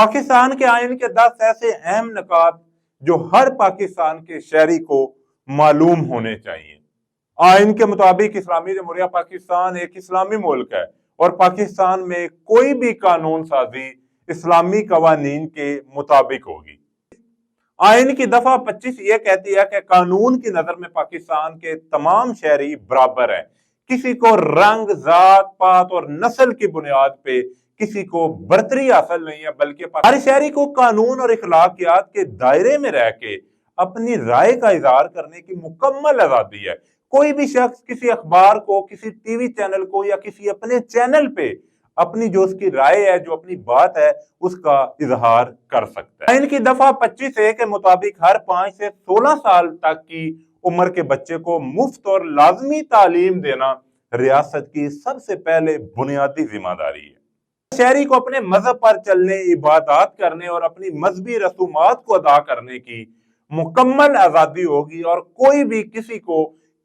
پاکستان کے آئین کے 10 ایسے اہم نکات جو ہر پاکستان کے شہری کو معلوم ہونے چاہیے۔ آئین کے مطابق اسلامی جمہوریہ پاکستان ایک اسلامی ملک ہے اور پاکستان میں کوئی بھی قانون سازی اسلامی قوانین کے مطابق ہوگی۔ آئین کی دفعہ 25 یہ کہتی ہے کہ قانون کی نظر میں پاکستان کے تمام شہری برابر ہیں، کسی کو رنگ، ذات پات اور نسل کی بنیاد پہ کسی کو برتری حاصل نہیں ہے، بلکہ ہر شہری کو قانون اور اخلاقیات کے دائرے میں رہ کے اپنی رائے کا اظہار کرنے کی مکمل آزادی ہے۔ کوئی بھی شخص کسی اخبار کو، کسی ٹی وی چینل کو یا کسی اپنے چینل پہ اپنی جو اس کی رائے ہے، جو اپنی بات ہے، اس کا اظہار کر سکتا ہے۔ آئین کی دفعہ 25A کے مطابق ہر 5 سے 16 سال تک کی عمر کے بچے کو مفت اور لازمی تعلیم دینا ریاست کی سب سے پہلے بنیادی ذمہ داری ہے۔ شہری کو اپنے مذہب پر چلنے، عبادات کرنے اور اپنی مذہبی رسومات کو ادا کرنے کی مکمل آزادی ہوگی اور کوئی بھی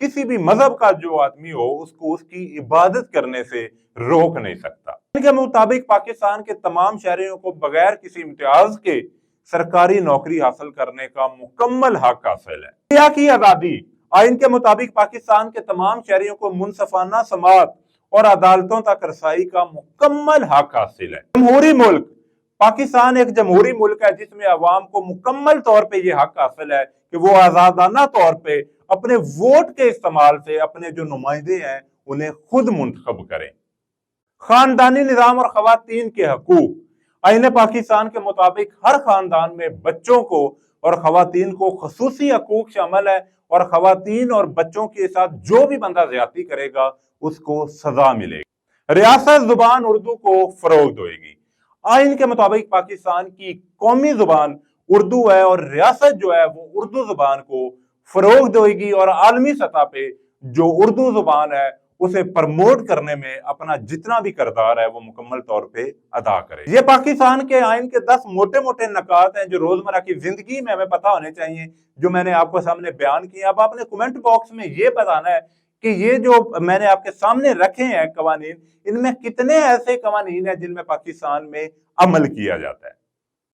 کسی بھی مذہب کا جو آدمی ہو اس کو اس کی عبادت کرنے سے روک نہیں سکتا۔ ان کے مطابق پاکستان کے تمام شہریوں کو بغیر کسی امتیاز کے سرکاری نوکری حاصل کرنے کا مکمل حق حاصل ہے۔ میڈیا کی آزادی، آئین کے مطابق پاکستان کے تمام شہریوں کو منصفانہ سماعت اور عدالتوں تک رسائی کا مکمل حق حاصل ہے۔ جمہوری ملک، پاکستان ایک جمہوری ملک ہے جس میں عوام کو مکمل طور پہ یہ حق حاصل ہے کہ وہ آزادانہ طور پہ اپنے ووٹ کے استعمال سے اپنے جو نمائندے ہیں انہیں خود منتخب کریں۔ خاندانی نظام اور خواتین کے حقوق، آئین پاکستان کے مطابق ہر خاندان میں بچوں کو اور خواتین کو خصوصی حقوق شامل ہے اور خواتین اور بچوں کے ساتھ جو بھی بندہ زیادتی کرے گا اس کو سزا ملے گی۔ ریاست زبان اردو کو فروغ دے گی۔ آئین کے مطابق پاکستان کی قومی زبان اردو ہے اور ریاست جو ہے وہ اردو زبان کو فروغ دے گی اور عالمی سطح پہ جو اردو زبان ہے اسے پرموٹ کرنے میں اپنا جتنا بھی کردار ہے وہ مکمل طور پہ ادا کرے۔ یہ پاکستان کے آئین کے 10 موٹے موٹے نکات ہیں جو روزمرہ کی زندگی میں ہمیں پتہ ہونے چاہیے، جو میں نے آپ کو سامنے بیان کیا۔ اب آپ نے کمنٹ باکس میں یہ بتانا ہے کہ یہ جو میں نے آپ کے سامنے رکھے ہیں قوانین، ان میں کتنے ایسے قوانین ہیں جن میں پاکستان میں عمل کیا جاتا ہے۔